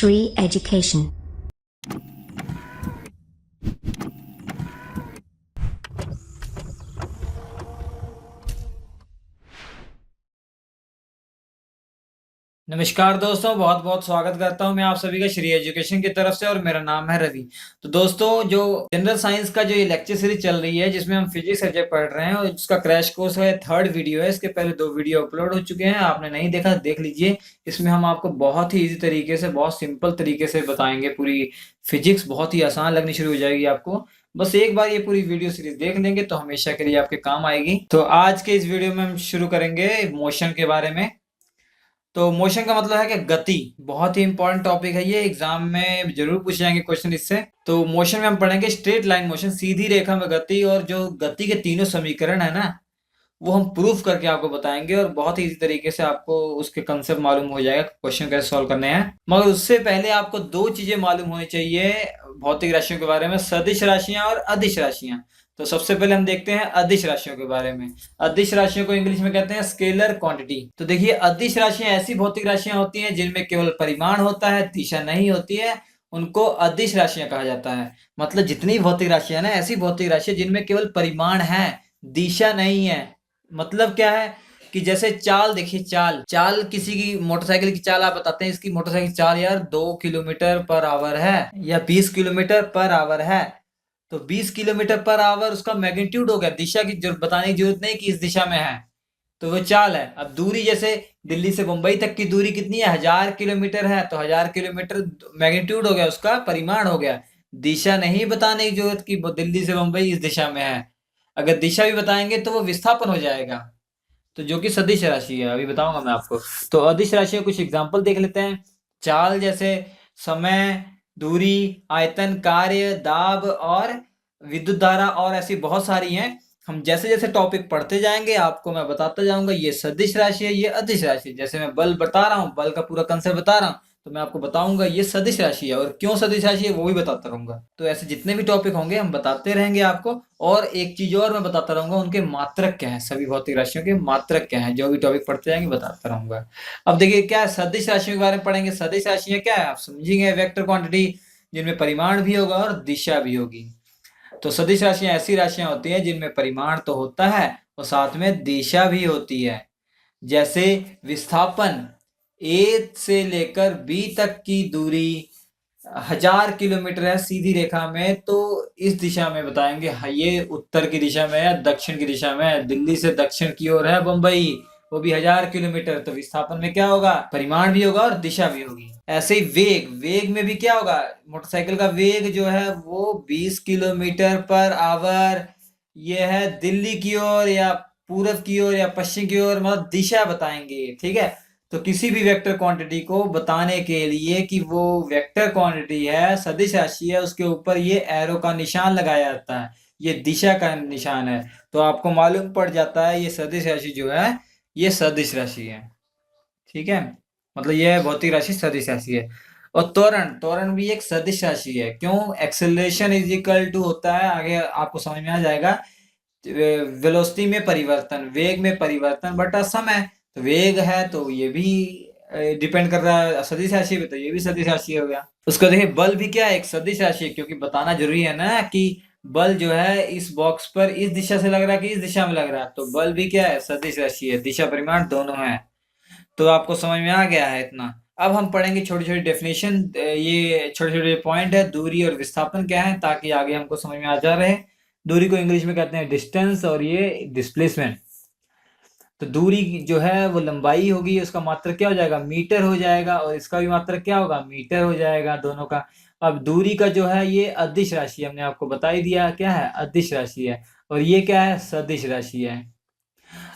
Shri Education. नमस्कार दोस्तों, बहुत बहुत स्वागत करता हूं मैं आप सभी का श्री एजुकेशन की तरफ से और मेरा नाम है रवि। तो दोस्तों, जो जनरल साइंस का जो ये लेक्चर सीरीज चल रही है जिसमें हम फिजिक्स सब्जेक्ट पढ़ रहे हैं और जिसका क्रैश कोर्स है, थर्ड वीडियो है। इसके पहले 2 वीडियो अपलोड हो चुके हैं, आपने नहीं देखा देख लीजिए। इसमें हम आपको बहुत ही ईजी तरीके से, बहुत सिंपल तरीके से बताएंगे। पूरी फिजिक्स बहुत ही आसान लगनी शुरू हो जाएगी आपको। बस एक बार ये पूरी वीडियो सीरीज देख लेंगे तो हमेशा के लिए आपके काम आएगी। तो आज के इस वीडियो में हम शुरू करेंगे मोशन के बारे में। तो मोशन का मतलब है कि गति, बहुत ही इंपॉर्टेंट टॉपिक है ये, एग्जाम में जरूर पूछे जाएंगे क्वेश्चन इससे। तो मोशन में हम पढ़ेंगे स्ट्रेट लाइन मोशन, सीधी रेखा में गति, और जो गति के तीनों समीकरण है ना, वो हम प्रूफ करके आपको बताएंगे और बहुत ही इजी तरीके से आपको उसके कंसेप्ट मालूम हो जाएगा, क्वेश्चन कैसे सॉल्व करने हैं। मगर उससे पहले आपको 2 चीजें मालूम होनी चाहिए भौतिक राशियों के बारे में, सदिश राशियां और अदिश राशियां। तो सबसे पहले हम देखते हैं अदिश राशियों के बारे में। अदिश राशियों को इंग्लिश में कहते हैं स्केलर क्वांटिटी। तो देखिए, अदिश राशियां ऐसी भौतिक राशियां होती हैं जिनमें केवल परिमाण होता है, दिशा नहीं होती है, उनको अदिश राशियां कहा जाता है। मतलब जितनी भौतिक राशियां ना, ऐसी भौतिक राशियां जिनमें केवल परिमाण है, दिशा नहीं है। मतलब क्या है कि जैसे चाल, देखिए चाल किसी की मोटरसाइकिल की चाल आप बताते हैं, इसकी मोटरसाइकिल की चाल यार 2 किलोमीटर पर आवर है या 20 किलोमीटर पर आवर है। तो 20 किलोमीटर पर आवर उसका मैग्नीट्यूड हो गया, दिशा की जरूरत बताने की जरूरत नहीं कि इस दिशा में है, तो वो चाल है। अब दूरी, जैसे दिल्ली से मुंबई तक की दूरी कितनी है, 1000 किलोमीटर है, तो 1000 किलोमीटर मैग्नीट्यूड हो गया, उसका परिमाण हो गया। दिशा नहीं बताने की जरूरत कि दिल्ली से मुंबई इस दिशा में है। अगर दिशा भी बताएंगे तो वो विस्थापन हो जाएगा, तो जो कि सदिश राशि है, अभी बताऊंगा मैं आपको। तो अदिश राशि का कुछ एग्जांपल देख लेते हैं। चाल जैसे समय, दूरी, आयतन, कार्य, दाब और विद्युत धारा, और ऐसी बहुत सारी हैं। हम जैसे जैसे टॉपिक पढ़ते जाएंगे आपको मैं बताता जाऊंगा, ये सदिश राशि है, ये अदिश राशि है। जैसे मैं बल बता रहा हूँ, बल का पूरा कंसेप्ट बता रहा हूँ, तो मैं आपको बताऊंगा ये सदिश राशि है, और क्यों सदिश राशि है वो भी बताता रहूंगा। तो ऐसे जितने भी टॉपिक होंगे हम बताते रहेंगे आपको। और एक चीज और मैं बताता रहूंगा, उनके मात्रक क्या है, सभी भौतिक राशियों के मात्रक क्या है, जो भी टॉपिक पढ़ते जाएंगे बताता रहूंगा। अब देखिए, क्या है, सदिश राशियों के बारे में पढ़ेंगे। सदिश राशियां क्या है आप समझेंगे, वेक्टर क्वांटिटी जिनमें परिमाण भी होगा और दिशा भी होगी। तो सदिश राशियां ऐसी राशियां होती हैं जिनमें परिमाण तो होता है और साथ में दिशा भी होती है। जैसे विस्थापन, ए से लेकर बी तक की दूरी 1000 किलोमीटर है सीधी रेखा में, तो इस दिशा में बताएंगे, हाँ, ये उत्तर की दिशा में है, दक्षिण की दिशा में है। दिल्ली से दक्षिण की ओर है बंबई, वो भी 1000 किलोमीटर। तो विस्थापन में क्या होगा, परिमाण भी होगा और दिशा भी होगी। ऐसे ही वेग, वेग में भी क्या होगा, मोटरसाइकिल का वेग जो है वो 20 किलोमीटर पर आवर, ये है दिल्ली की ओर या पूरब की ओर या पश्चिम की ओर, मतलब दिशा बताएंगे, ठीक है। तो किसी भी वेक्टर क्वांटिटी को बताने के लिए कि वो वेक्टर क्वांटिटी है, सदिश राशि है, उसके ऊपर ये एरो का निशान लगाया जाता है, ये दिशा का निशान है। तो आपको मालूम पड़ जाता है ये सदिश राशि जो है ये सदिश राशि है, ठीक है। मतलब ये भौतिक राशि सदिश राशि है। और त्वरण, त्वरण भी एक सदिश राशि है। क्यों, एक्सेलरेशन इज इक्वल टू होता है, आगे आपको समझ में आ जाएगा, वेलोसिटी में परिवर्तन, वेग में परिवर्तन बटा समय। तो वेग है तो ये भी डिपेंड कर रहा है सदिश राशि पे, तो ये भी सदिश राशि हो गया। उसका देखिए, बल भी क्या है, एक सदिश राशि है, क्योंकि बताना जरूरी है ना कि बल जो है इस बॉक्स पर इस दिशा से लग रहा है कि इस दिशा में लग रहा है। तो बल भी क्या है, सदिश राशि है, दिशा परिमाण दोनों है। तो आपको समझ में आ गया है इतना। अब हम पढ़ेंगे छोटी छोटी डेफिनेशन, ये छोटे छोटे पॉइंट है, दूरी और विस्थापन क्या है, ताकि आगे हमको समझ में आ जा रहे। दूरी को इंग्लिश में कहते हैं डिस्टेंस और ये डिस्प्लेसमेंट। तो दूरी जो है वो लंबाई होगी, उसका मात्रक क्या हो जाएगा, मीटर हो जाएगा, और इसका भी मात्रक क्या होगा, मीटर हो जाएगा, दोनों का। अब दूरी का जो है ये अदिश राशि, हमने आपको बता ही दिया क्या है, अदिश राशि है। और ये क्या है, सदिश राशि है।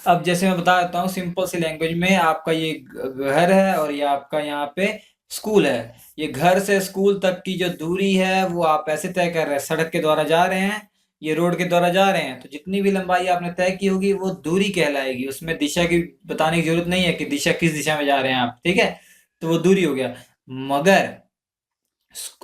अब जैसे मैं बता देता हूँ सिंपल सी लैंग्वेज में, आपका ये घर है और ये आपका यहाँ पे स्कूल है। ये घर से स्कूल तक की जो दूरी है वो आप ऐसे तय कर रहे हैं, सड़क के द्वारा जा रहे हैं, ये रोड के द्वारा जा रहे हैं, तो जितनी भी लंबाई आपने तय की होगी वो दूरी कहलाएगी। उसमें दिशा की बताने की जरूरत नहीं है कि दिशा किस दिशा में जा रहे हैं आप, ठीक है। तो वो दूरी हो गया। मगर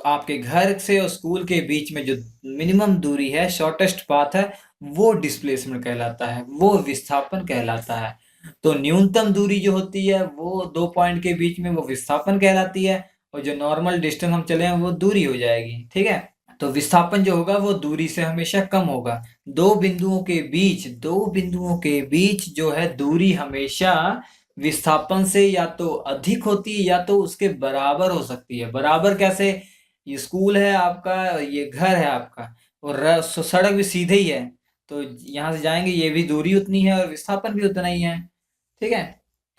आपके घर से और स्कूल के बीच में जो मिनिमम दूरी है, शॉर्टेस्ट पाथ है, वो डिस्प्लेसमेंट कहलाता है, वो विस्थापन कहलाता है। तो न्यूनतम दूरी जो होती है वो 2 पॉइंट के बीच में, वो विस्थापन कहलाती है। और जो नॉर्मल डिस्टेंस हम चले हैं वो दूरी हो जाएगी, ठीक है। तो विस्थापन जो होगा वो दूरी से हमेशा कम होगा। दो बिंदुओं के बीच जो है दूरी हमेशा विस्थापन से या तो अधिक होती है या तो उसके बराबर हो सकती है। बराबर कैसे? ये स्कूल है आपका, ये घर है आपका, और सड़क भी सीधे ही है, तो यहाँ से जाएंगे, ये भी दूरी उतनी है और विस्थापन भी उतना ही है, ठीक है।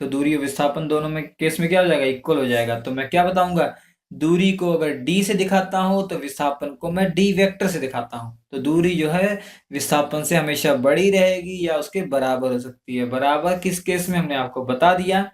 तो दूरी और विस्थापन दोनों में केस में क्या हो जाएगा? इक्वल हो जाएगा। तो मैं क्या बताऊंगा? दूरी को अगर डी से दिखाता हूं तो विस्थापन को मैं डी वेक्टर से दिखाता हूं। तो दूरी जो है विस्थापन से हमेशा बड़ी रहेगी या उसके बराबर हो सकती है। बराबर किस केस में हमने आपको बता दिया।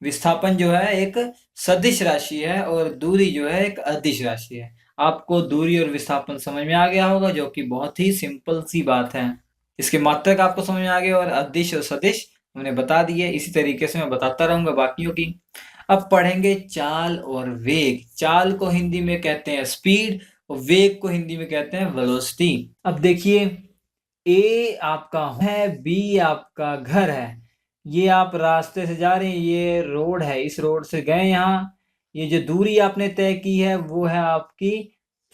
विस्थापन जो है एक सदिश राशि है और दूरी जो है एक अदिश राशि है। आपको दूरी और विस्थापन समझ में आ गया होगा, जो कि बहुत ही सिंपल सी बात है। इसके मात्रक आपको समझ में आ गए और अदिश और सदिश हमने बता दिए। इसी तरीके से मैं बताता रहूंगा बाकियों की। अब पढ़ेंगे चाल और वेग। चाल को हिंदी में कहते हैं स्पीड और वेग को हिंदी में कहते हैं वेलोसिटी। अब देखिए, ए आपका है, बी आपका घर है, ये आप रास्ते से जा रहे हैं, ये रोड है, इस रोड से गए यहाँ, ये जो दूरी आपने तय की है वो है आपकी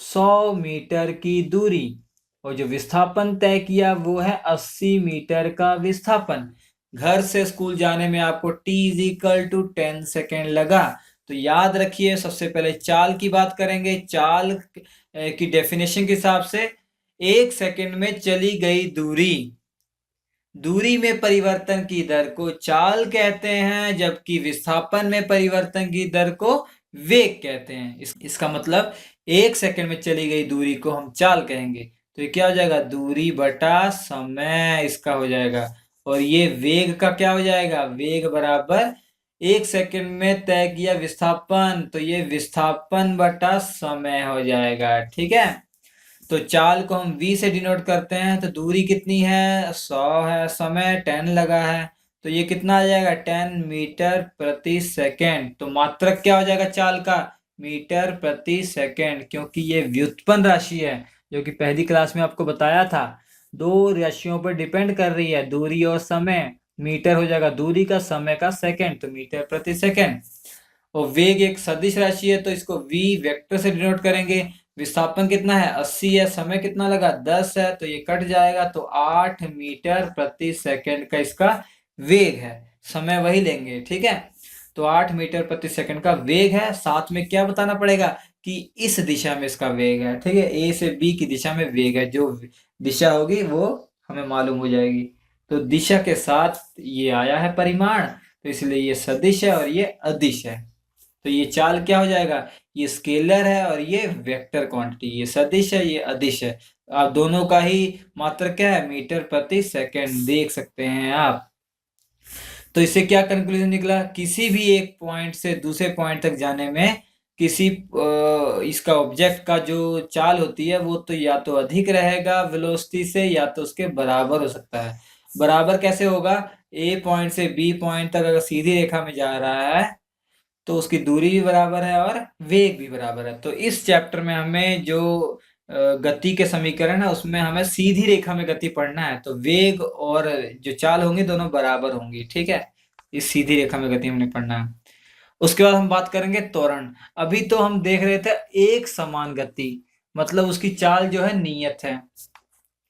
100 मीटर की दूरी, और जो विस्थापन तय किया वो है 80 मीटर का विस्थापन। घर से स्कूल जाने में आपको t is equal to 10 second लगा। तो याद रखिए, सबसे पहले चाल की बात करेंगे। चाल की डेफिनेशन के हिसाब से 1 सेकेंड में चली गई दूरी, दूरी में परिवर्तन की दर को चाल कहते हैं, जबकि विस्थापन में परिवर्तन की दर को वेग कहते हैं। इसका मतलब 1 सेकेंड में चली गई दूरी को हम चाल कहेंगे। तो ये क्या हो जाएगा? दूरी बटा समय इसका हो जाएगा। और ये वेग का क्या हो जाएगा? वेग बराबर 1 सेकेंड में तय किया विस्थापन, तो ये विस्थापन बटा समय हो जाएगा, ठीक है। तो चाल को हम v से डिनोट करते हैं। तो दूरी कितनी है? 100 है, समय 10 लगा है, तो ये कितना आ जाएगा? 10 मीटर प्रति सेकेंड। तो मात्रक क्या हो जाएगा चाल का? मीटर प्रति सेकेंड, क्योंकि ये व्युत्पन्न राशि है, जो कि पहली क्लास में आपको बताया था। दो राशियों पर डिपेंड कर रही है, दूरी और समय। मीटर हो जाएगा दूरी का, समय का सेकेंड, तो मीटर प्रति सेकेंड। और वेग एक सदिश राशि है, तो इसको v वेक्टर से डिनोट करेंगे। विस्थापन कितना है? 80 है, समय कितना लगा? 10 है, तो ये कट जाएगा, तो 8 मीटर प्रति सेकंड का इसका वेग है। समय वही लेंगे, ठीक है। तो 8 मीटर प्रति सेकंड का वेग है। साथ में क्या बताना पड़ेगा? कि इस दिशा में इसका वेग है, ठीक है। ए से बी की दिशा में वेग है, जो दिशा होगी वो हमें मालूम हो जाएगी। तो दिशा के साथ ये आया है परिमाण, तो इसलिए ये सदिश है और ये अदिश है। तो ये चाल क्या हो जाएगा? ये स्केलर है और ये वेक्टर क्वांटिटी। ये सदिश है, ये अदिश है। आप दोनों का ही मात्रक क्या है? मीटर प्रति सेकंड, देख सकते हैं आप। तो इससे क्या कंक्लूजन निकला? किसी भी एक पॉइंट से दूसरे पॉइंट तक जाने में किसी इसका ऑब्जेक्ट का जो चाल होती है वो तो या तो अधिक रहेगा वेलोसिटी से, या तो उसके बराबर हो सकता है। बराबर कैसे होगा? ए पॉइंट से बी पॉइंट तक अगर सीधी रेखा में जा रहा है तो उसकी दूरी भी बराबर है और वेग भी बराबर है। तो इस चैप्टर में हमें जो गति के समीकरण है उसमें हमें सीधी रेखा में गति पढ़ना है। तो वेग और जो चाल होंगी दोनों बराबर होंगी, ठीक है। इस सीधी रेखा में गति हमने पढ़ना है। उसके बाद हम बात करेंगे त्वरण। अभी तो हम देख रहे थे एक समान गति, मतलब उसकी चाल जो है नियत है।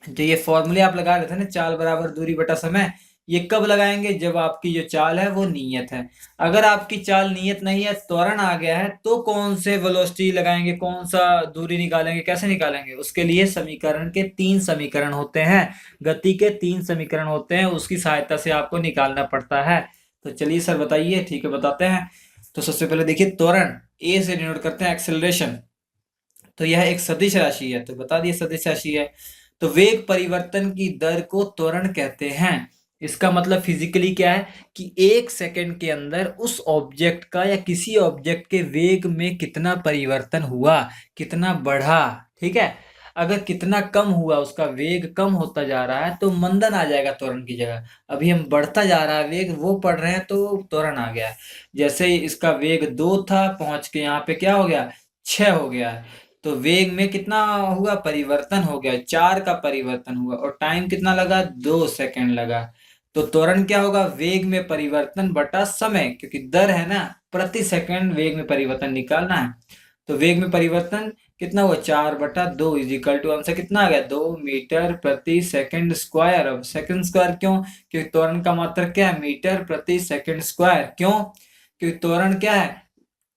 जो ये फॉर्मूले आप लगा रहे थे ना, चाल बराबर दूरी बटा समय, ये कब लगाएंगे? जब आपकी जो चाल है वो नियत है। अगर आपकी चाल नियत नहीं है, त्वरण आ गया है, तो कौन से वेलोसिटी लगाएंगे, कौन सा दूरी निकालेंगे, कैसे निकालेंगे? उसके लिए समीकरण के 3 समीकरण होते हैं, गति के 3 समीकरण होते हैं, उसकी सहायता से आपको निकालना पड़ता है। तो चलिए सर बताइए। ठीक है, बताते हैं। तो सबसे पहले देखिए, त्वरण ए से डिनोट करते हैं एक्सेलरेशन। तो यह एक सदिश राशि है, तो बता दिए सदिश राशि है। तो वेग परिवर्तन की दर को त्वरण कहते हैं। इसका मतलब फिजिकली क्या है कि 1 सेकंड के अंदर उस ऑब्जेक्ट का या किसी ऑब्जेक्ट के वेग में कितना परिवर्तन हुआ, कितना बढ़ा, ठीक है। अगर कितना कम हुआ, उसका वेग कम होता जा रहा है, तो मंदन आ जाएगा त्वरण की जगह। अभी हम बढ़ता जा रहा है वेग, वो पढ़ रहे हैं, तो त्वरण आ गया। जैसे इसका वेग 2 था, पहुंच के यहाँ पे क्या हो गया? 6 हो गया। तो वेग में कितना हुआ? परिवर्तन हो गया, 4 का परिवर्तन हुआ, और टाइम कितना लगा? 2 सेकंड लगा। तो त्वरण क्या होगा? वेग में परिवर्तन बटा समय, क्योंकि दर है ना, प्रति सेकंड वेग में परिवर्तन निकालना है। तो वेग में परिवर्तन कितना हुआ, 4/2 इज इक्वल टू आंसर कितना आ गया, 2 मीटर प्रति सेकंड स्क्वायर। अब सेकंड स्क्वायर क्यों, क्योंकि त्वरण का मात्रक क्या है, मीटर प्रति सेकंड स्क्वायर। क्यों, क्योंकि त्वरण क्या है,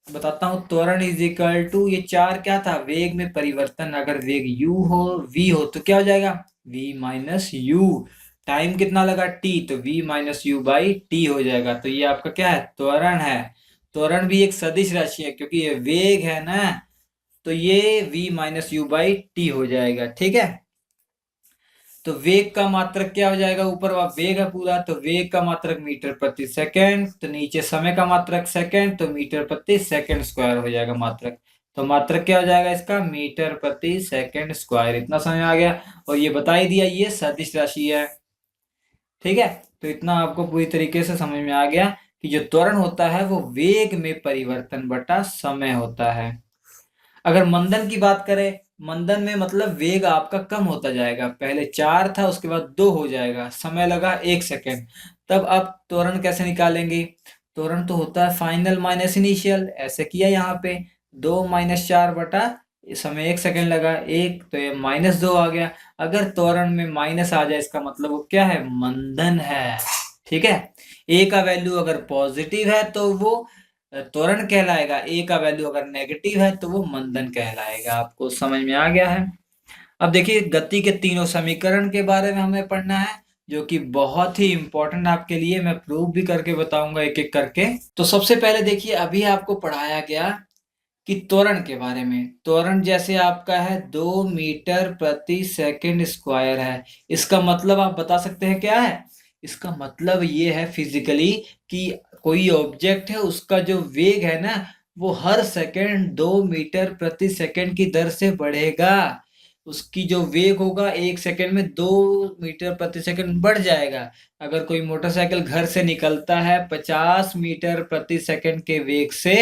बताता हूँ। त्वरण इज इक्वल टू, ये 4 क्या था, वेग में परिवर्तन। अगर वेग u हो, v हो, तो क्या हो जाएगा, v माइनस यू। टाइम कितना लगा, t, तो v minus you by T हो जाएगा। तो ये आपका क्या है, त्वरण है। त्वरण भी एक सदिश राशि है, क्योंकि ये वेग है ना, तो ये v minus you by T हो जाएगा। ठीक है, तो वेग का मात्रक क्या हो जाएगा, ऊपर वेग है पूरा, तो वेग का मात्रक मीटर प्रति सेकंड, तो नीचे समय का मात्रक सेकंड, तो मीटर प्रति सेकंड स्क्वायर हो जाएगा मात्रक। तो मात्रक क्या हो जाएगा इसका, मीटर प्रति सेकंड स्क्वायर। इतना समझ में आ गया, और ये बता ही दिया, ये सदिश राशि है। ठीक है, तो इतना आपको पूरी तरीके से समझ में आ गया कि जो त्वरण होता है वो वेग में परिवर्तन बटा समय होता है। अगर मंदन की बात करें, मंदन में मतलब वेग आपका कम होता जाएगा। पहले 4 था, उसके बाद 2 हो जाएगा, समय लगा 1 सेकेंड। तब आप त्वरण कैसे निकालेंगे, त्वरण तो होता है फाइनल माइनस इनिशियल। ऐसे किया यहाँ पे, 2 माइनस 4 बटा समय 1 सेकेंड लगा, 1, तो ये -2 आ गया। अगर त्वरण में माइनस आ जाए, इसका मतलब वो क्या है, मंदन है। ठीक है, ए का वैल्यू अगर पॉजिटिव है तो वो त्वरण कहलाएगा, ए का वैल्यू अगर नेगेटिव है तो वो मंदन कहलाएगा। आपको समझ में आ गया है। अब देखिए, गति के तीनों समीकरण के बारे में हमें पढ़ना है, जो कि बहुत ही इंपॉर्टेंट आपके लिए। मैं प्रूव भी करके बताऊंगा एक एक करके। तो सबसे पहले देखिए, अभी आपको पढ़ाया गया कि त्वरण के बारे में। त्वरण जैसे आपका है 2 मीटर प्रति सेकंड स्क्वायर है। इसका मतलब आप बता सकते हैं क्या है, इसका मतलब ये है फिजिकली कि कोई ऑब्जेक्ट है, उसका जो वेग है ना, वो हर सेकंड 2 मीटर प्रति सेकंड की दर से बढ़ेगा। उसकी जो वेग होगा 1 सेकंड में 2 मीटर प्रति सेकंड बढ़ जाएगा। अगर कोई मोटरसाइकिल घर से निकलता है 50 मीटर प्रति सेकंड के वेग से,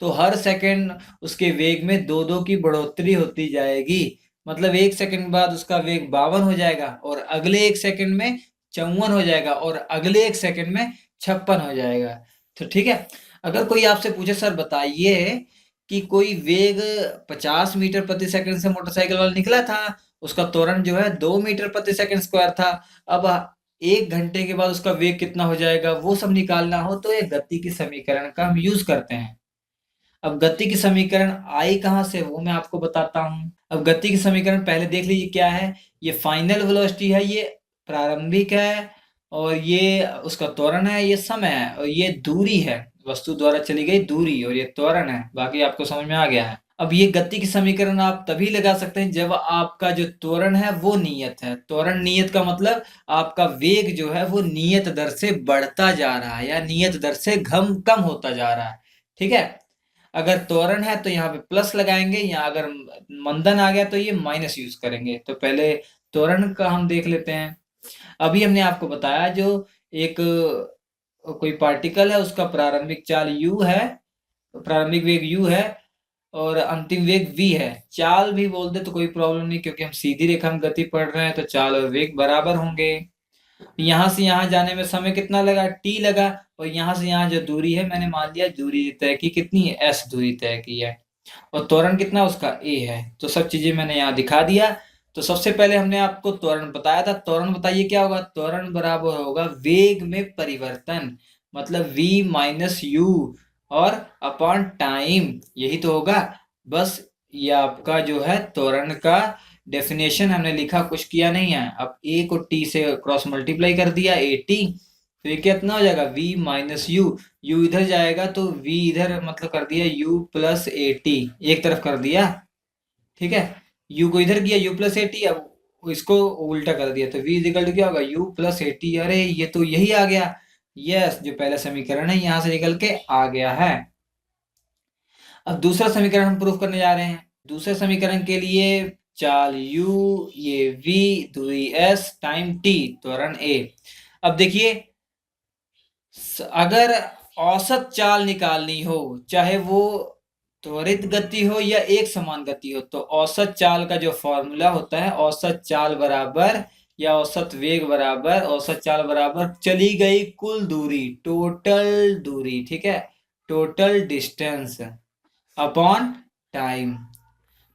तो हर सेकंड उसके वेग में 2-2 की बढ़ोतरी होती जाएगी। मतलब 1 सेकंड बाद उसका वेग 52 हो जाएगा, और अगले 1 सेकंड में 54 हो जाएगा, और अगले 1 सेकंड में 56 हो जाएगा। तो ठीक है, अगर कोई आपसे पूछे सर बताइए कि कोई वेग 50 मीटर प्रति सेकंड से मोटरसाइकिल वाला निकला था, उसका त्वरण जो है 2 मीटर प्रति सेकंड स्क्वायर था। अब 1 घंटे के बाद उसका वेग कितना हो जाएगा, वो सब निकालना हो तो ये गति की समीकरण का हम यूज करते हैं। अब गति की समीकरण आई कहां से, वो मैं आपको बताता हूं। अब गति की समीकरण पहले देख लीजिए क्या है। ये फाइनल वेलोसिटी है, ये प्रारंभिक है, और ये उसका त्वरण है, ये समय है, और ये दूरी है, वस्तु द्वारा चली गई दूरी, और ये त्वरण है। बाकी आपको समझ में आ गया है। अब ये गति की समीकरण आप तभी लगा सकते हैं जब आपका जो त्वरण है वो नियत है। त्वरण नियत का मतलब आपका वेग जो है वो नियत दर से बढ़ता जा रहा है, या नियत दर से कम होता जा रहा है। ठीक है, अगर त्वरण है तो यहाँ पे प्लस लगाएंगे, या अगर मंदन आ गया तो ये माइनस यूज करेंगे। तो पहले त्वरण का हम देख लेते हैं। अभी हमने आपको बताया, जो एक कोई पार्टिकल है, उसका प्रारंभिक चाल u है, प्रारंभिक वेग u है, और अंतिम वेग v है। चाल भी बोल दे तो कोई प्रॉब्लम नहीं, क्योंकि हम सीधी रेखा में गति पढ़ रहे हैं, तो चाल और वेग बराबर होंगे। यहाँ से यहाँ जाने में समय कितना लगा, t लगा, और यहाँ से यहाँ जो दूरी है, मैंने मान लिया दूरी तय की, कितनी है, s दूरी तय की है, और त्वरण कितना उसका a है। तो सब चीजें मैंने यहाँ दिखा दिया। तो सबसे पहले हमने आपको त्वरण बताया था। त्वरण बताइए क्या होगा, त्वरण बराबर होगा वेग में परिवर्तन, मतलब v माइनस यू, और अपॉन टाइम, यही तो होगा। बस ये आपका जो है त्वरण का डेफिनेशन हमने लिखा, कुछ किया नहीं है। अब a को t से क्रॉस मल्टीप्लाई कर दिया, ए टी, तो ये कितना हो जाएगा, v माइनस यू। u इधर जाएगा तो v इधर, मतलब कर दिया u प्लस ए टी, एक तरफ कर दिया। ठीक है, u को इधर किया u प्लस ए टी, अब इसको उल्टा कर दिया, तो v इजिकल टू क्या होगा, u प्लस ए टी। अरे ये तो यही आ गया, यस, जो पहला समीकरण है यहां से निकल के आ गया है। अब दूसरा समीकरण हम प्रूफ करने जा रहे हैं। दूसरे समीकरण के लिए चाल u, ये v, दूरी s, टाइम t, त्वरण a। अब देखिए, अगर औसत चाल निकालनी हो, चाहे वो त्वरित गति हो या एक समान गति हो, तो औसत चाल का जो फॉर्मूला होता है, औसत चाल बराबर, या औसत वेग बराबर, औसत चाल बराबर चली गई कुल दूरी, टोटल दूरी। ठीक है, टोटल डिस्टेंस अपॉन टाइम।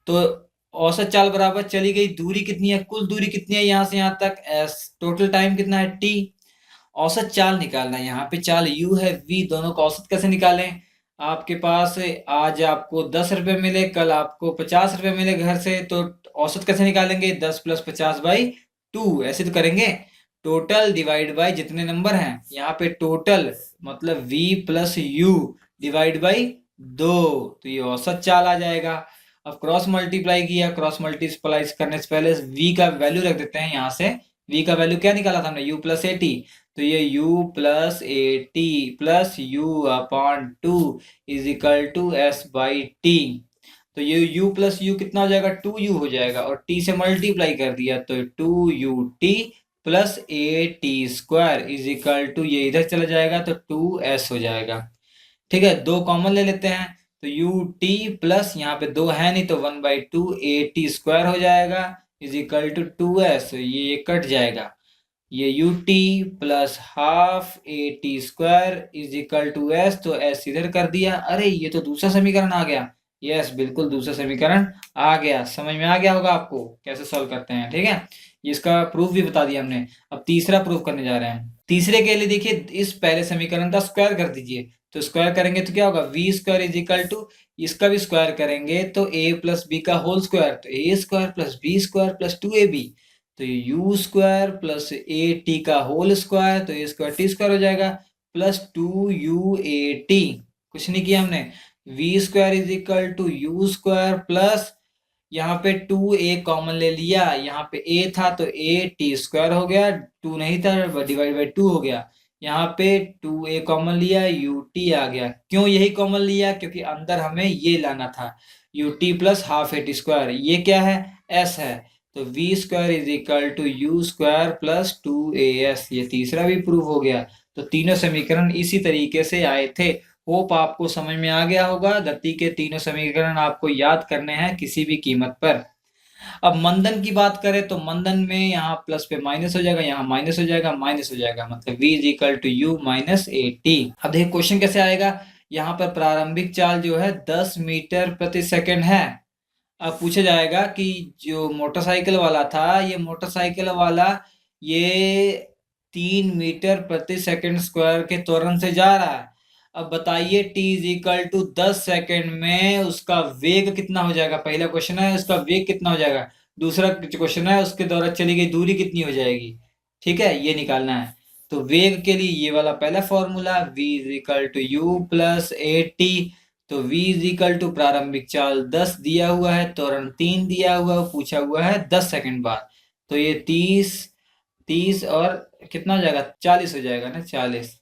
तो औसत चाल बराबर चली गई दूरी कितनी है, कुल दूरी कितनी है यहाँ से यहाँ तक एस, टोटल टाइम कितना है टी। औसत चाल निकालना है, यहाँ पे चाल यू है वी, दोनों का औसत कैसे निकालें। आपके पास आज आपको 10 रुपए मिले, कल आपको 50 रुपए मिले घर से, तो औसत कैसे निकालेंगे, 10 + 50/2 ऐसे तो करेंगे। टोटल डिवाइड बाय जितने नंबर हैं, यहाँ पे टोटल मतलब v + u डिवाइड बाई 2, तो ये औसत चाल आ जाएगा। अब क्रॉस मल्टीप्लाई किया, क्रॉस मल्टीप्लाई करने से पहले v का वैल्यू रख देते हैं यहाँ से। v का वैल्यू क्या निकाला था हमने, u + at, तो ये u + at + u/2 = s/t। तो ये u + u कितना हो जाएगा, 2u हो जाएगा, और t से मल्टीप्लाई कर दिया तो 2ut + at² ये इधर चला जाएगा तो 2s हो जाएगा। ठीक है, दो कॉमन ले लेते हैं, तो ut प्लस यहाँ पे दो है नहीं तो 1/2 at² हो जाएगा = 2s, ये कट जाएगा। ये ut + ½ at² s, तो s इधर कर दिया। अरे ये तो दूसरा समीकरण आ गया। यस, बिल्कुल दूसरा समीकरण आ गया। समझ में आ गया होगा आपको कैसे सॉल्व करते हैं। ठीक है, इसका प्रूफ भी बता दिया हमने। अब तीसरा प्रूफ करने जा रहे हैं। तीसरे के लिए देखिए, इस पहले समीकरण का स्क्वायर कर दीजिए, तो स्क्वायर करेंगे तो क्या होगा, v² = इसका भी स्क्वायर करेंगे तो a + b का होल स्क्वायर, तो a² + b² + 2ab, तो u² + at का होल स्क्वायर, तो a² t² हो जाएगा प्लस 2uat। कुछ नहीं किया हमने, v² = u² प्लस यहाँ पे 2a कॉमन ले लिया, यहाँ पे a था तो at² हो गया, 2 नहीं था डिवाइड बाई 2 हो गया। यहाँ पे 2a कॉमन लिया, ut आ गया। क्यों यही कॉमन लिया, क्योंकि अंदर हमें ये लाना था ut + ½ at², ये क्या है, s है, तो v² = u² + 2as, ये तीसरा भी प्रूफ हो गया। तो तीनों समीकरण इसी तरीके से आए थे। होप आपको समझ में आ गया होगा। गति के तीनों समीकरण आपको याद करने हैं किसी भी कीमत पर। अब मंदन की बात करें तो मंदन में यहाँ प्लस पे माइनस हो जाएगा, यहाँ माइनस हो जाएगा, माइनस हो जाएगा, मतलब v = u - at। अब देखिए क्वेश्चन कैसे आएगा। यहाँ पर प्रारंभिक चाल जो है 10 मीटर प्रति सेकंड है। अब पूछा जाएगा कि जो मोटरसाइकिल वाला था, ये मोटरसाइकिल वाला ये 3 मीटर प्रति सेकंड स्क्वायर के त्वरण से जा रहा है। अब बताइए t = 10 सेकंड में उसका वेग कितना हो जाएगा। पहला क्वेश्चन है उसका वेग कितना हो जाएगा, दूसरा क्वेश्चन है उसके द्वारा चली गई दूरी कितनी हो जाएगी। ठीक है, ये निकालना है। तो वेग के लिए ये वाला पहला फॉर्मूला, v = u + at, तो v = प्रारंभिक चाल 10 दिया हुआ है, त्वरण 3 दिया हुआ है, पूछा हुआ है 10 सेकंड बाद, तो ये 30 और कितना हो जाएगा, 40 हो जाएगा ना, 40,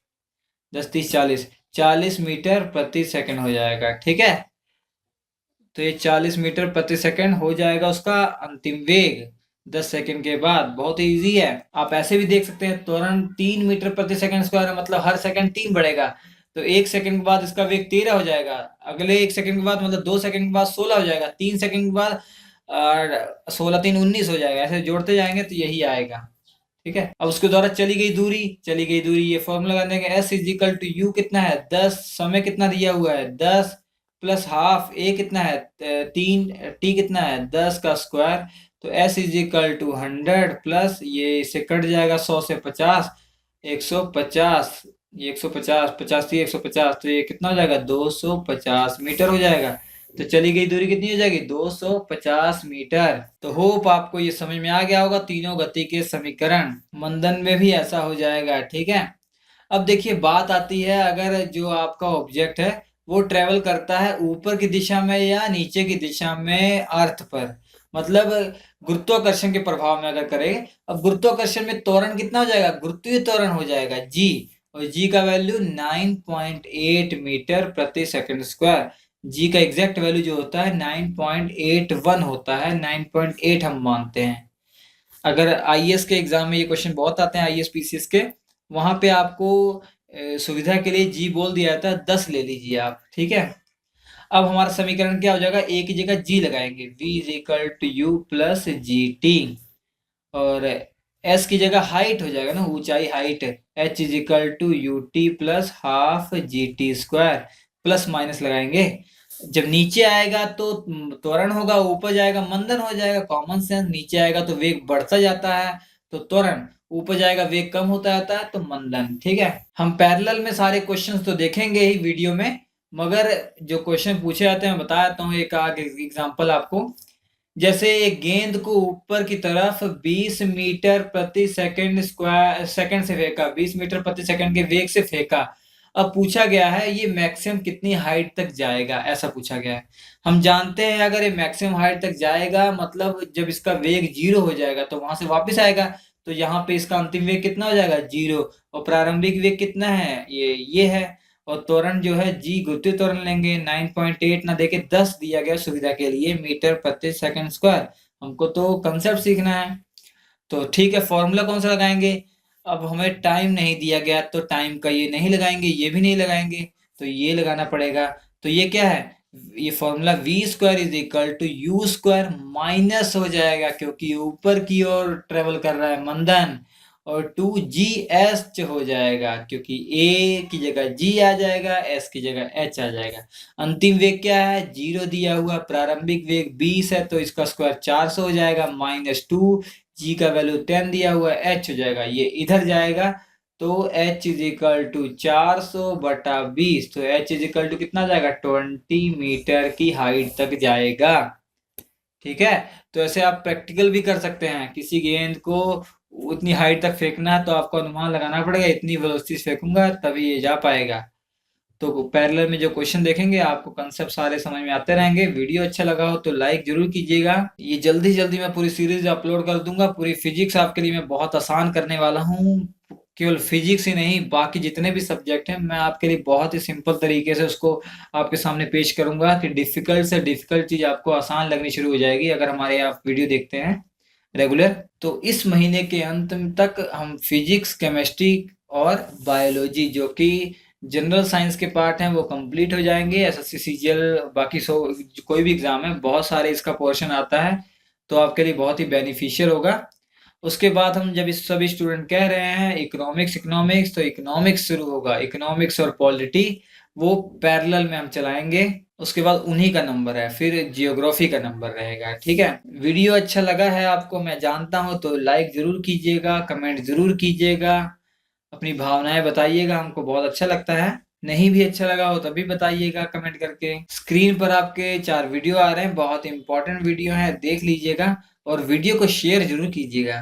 10 30 40, 40 मीटर प्रति सेकंड हो जाएगा। ठीक है, तो ये 40 मीटर प्रति सेकंड हो जाएगा उसका अंतिम वेग 10 सेकंड के बाद। बहुत ही इजी है। आप ऐसे भी देख सकते हैं, त्वरण 3 मीटर प्रति सेकंड स्क्वायर है, मतलब हर सेकंड 3 बढ़ेगा, तो 1 सेकंड के बाद इसका वेग 13 हो जाएगा, अगले 1 सेकंड के बाद मतलब 2 सेकंड के बाद 16 हो जाएगा, 3 सेकंड के बाद और 16 3 19 हो जाएगा। ऐसे जोड़ते जाएंगे तो यही आएगा। ठीक है, अब उसके द्वारा चली गई दूरी ये फॉर्मूला लगा देंगे, s = u कितना है 10, समय कितना दिया हुआ है 10 + ½ a कितना है 3, t कितना है 10 का स्क्वायर, तो s = 100 प्लस ये इससे कट जाएगा 100 से 50, 150, ये 150, 50 थी 150, तो ये कितना हो जाएगा 250 मीटर हो जाएगा। तो चली गई दूरी कितनी हो जाएगी 250 मीटर। तो होप आपको ये समझ में आ गया होगा तीनों गति के समीकरण। मंदन में भी ऐसा हो जाएगा। ठीक है, अब देखिए बात आती है, अगर जो आपका ऑब्जेक्ट है वो ट्रेवल करता है ऊपर की दिशा में या नीचे की दिशा में अर्थ पर, मतलब गुरुत्वाकर्षण के प्रभाव में अगर करें। अब गुरुत्वाकर्षण में त्वरण कितना हो जाएगा, गुरुत्वीय त्वरण हो जाएगा g, और g का वैल्यू 9.8 मीटर प्रति सेकंड स्क्वायर। जी का एग्जैक्ट वैल्यू जो होता है 9.81 होता है, 9.8 हम मानते हैं। अगर आईएएस के एग्जाम में ये क्वेश्चन बहुत आते हैं, आईएएस पीसीएस के, वहां पे आपको सुविधा के लिए जी बोल दिया जाता है, 10 ले लीजिए आप। ठीक है, अब हमारा समीकरण क्या हो जाएगा, ए की जगह जी लगाएंगे, v = u + gt, और एस की जगह हाइट हो जाएगा ना, ऊंचाई height, h = ut + ½ gt², plus minus लगाएंगे। जब नीचे आएगा तो त्वरण होगा, ऊपर जाएगा मंदन हो जाएगा, कॉमन सेंस। नीचे आएगा तो वेग बढ़ता जाता है तो त्वरण, ऊपर जाएगा वेग कम होता जाता है तो मंदन। ठीक है, हम पैरेलल में सारे क्वेश्चंस तो देखेंगे ही वीडियो में, मगर जो क्वेश्चन पूछे जाते हैं मैं बता देता हूँ एक आगे एग्जांपल आपको। जैसे एक गेंद को ऊपर की तरफ 20 मीटर प्रति सेकंड स्क्वायर सेकंड से फेंका, 20 मीटर प्रति सेकंड के वेग से फेंका। अब पूछा गया है ये मैक्सिमम कितनी हाइट तक जाएगा, ऐसा पूछा गया है। हम जानते हैं अगर ये मैक्सिमम हाइट तक जाएगा मतलब जब इसका वेग 0 हो जाएगा तो वहां से वापस आएगा, तो यहाँ पे इसका अंतिम वेग कितना हो जाएगा 0, और प्रारंभिक वेग कितना है ये है। और त्वरण जो है जी गुरुत्वीय त्वरण लेंगे, 9.8 ना देके 10 दिया गया सुविधा के लिए मीटर प्रति सेकंड स्क्वायर। हमको तो कंसेप्ट सीखना है, तो ठीक है फॉर्मूला कौन सा लगाएंगे। अब हमें टाइम नहीं दिया गया तो टाइम का ये नहीं लगाएंगे, ये भी नहीं लगाएंगे, तो ये लगाना पड़ेगा। तो ये क्या है, ये formula v square is equal to u square minus हो जाएगा क्योंकि ऊपर की ओर ट्रेवल कर रहा है मंदन, और 2GH हो जाएगा क्योंकि ए की जगह जी आ जाएगा, एस की जगह एच आ जाएगा। अंतिम वेग क्या है 0 दिया हुआ, प्रारंभिक वेग 20 है तो इसका स्क्वायर 400 हो जाएगा, -2, जी का वैल्यू 10 दिया हुआ है, एच हो जाएगा, ये इधर जाएगा तो h इज इक्वल टू 400/20, तो h इज इक्वल टू कितना जाएगा 20 मीटर की हाइट तक जाएगा। ठीक है, तो ऐसे आप प्रैक्टिकल भी कर सकते हैं। किसी गेंद को उतनी हाइट तक फेंकना है तो आपको अनुमान लगाना पड़ेगा इतनी वेलोसिटी से फेंकूंगा तभी ये जा पाएगा। तो पैरेलल में जो क्वेश्चन देखेंगे आपको कंसेप्ट सारे समझ में आते रहेंगे। वीडियो अच्छा लगा हो तो लाइक जरूर कीजिएगा। ये जल्दी जल्दी मैं पूरी सीरीज अपलोड कर दूंगा। पूरी फिजिक्स आपके लिए मैं बहुत आसान करने वाला हूँ। केवल फिजिक्स ही नहीं बाकी जितने भी सब्जेक्ट हैं मैं आपके लिए बहुत ही सिंपल तरीके से उसको आपके सामने पेश करूंगा कि डिफिकल्ट से डिफिकल्ट चीज आपको आसान लगनी शुरू हो जाएगी अगर हमारे आप वीडियो देखते हैं रेगुलर। तो इस महीने के अंत तक हम फिजिक्स, केमिस्ट्री और बायोलॉजी जो कि जनरल साइंस के पार्ट हैं वो कंप्लीट हो जाएंगे। एसएससी सीजीएल बाकी कोई भी एग्जाम है बहुत सारे इसका पोर्शन आता है, तो आपके लिए बहुत ही बेनिफिशियल होगा। उसके बाद हम जब इस सभी स्टूडेंट कह रहे हैं इकोनॉमिक्स इकोनॉमिक्स, तो इकोनॉमिक्स शुरू होगा, इकोनॉमिक्स और पॉलिटी वो पैरेलल में हम चलाएंगे। उसके बाद उन्हीं का नंबर है, फिर जियोग्राफी का नंबर रहेगा। ठीक है, वीडियो अच्छा लगा है आपको मैं जानता हूं, तो लाइक जरूर कीजिएगा, कमेंट जरूर कीजिएगा, अपनी भावनाएं बताइएगा, हमको बहुत अच्छा लगता है। नहीं भी अच्छा लगा हो तभी बताइएगा कमेंट करके। स्क्रीन पर आपके 4 वीडियो आ रहे हैं, बहुत इंपॉर्टेंट वीडियो है, देख लीजिएगा और वीडियो को शेयर जरूर कीजिएगा।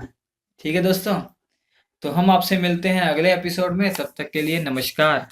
ठीक है दोस्तों, तो हम आपसे मिलते हैं अगले एपिसोड में, तब तक के लिए नमस्कार।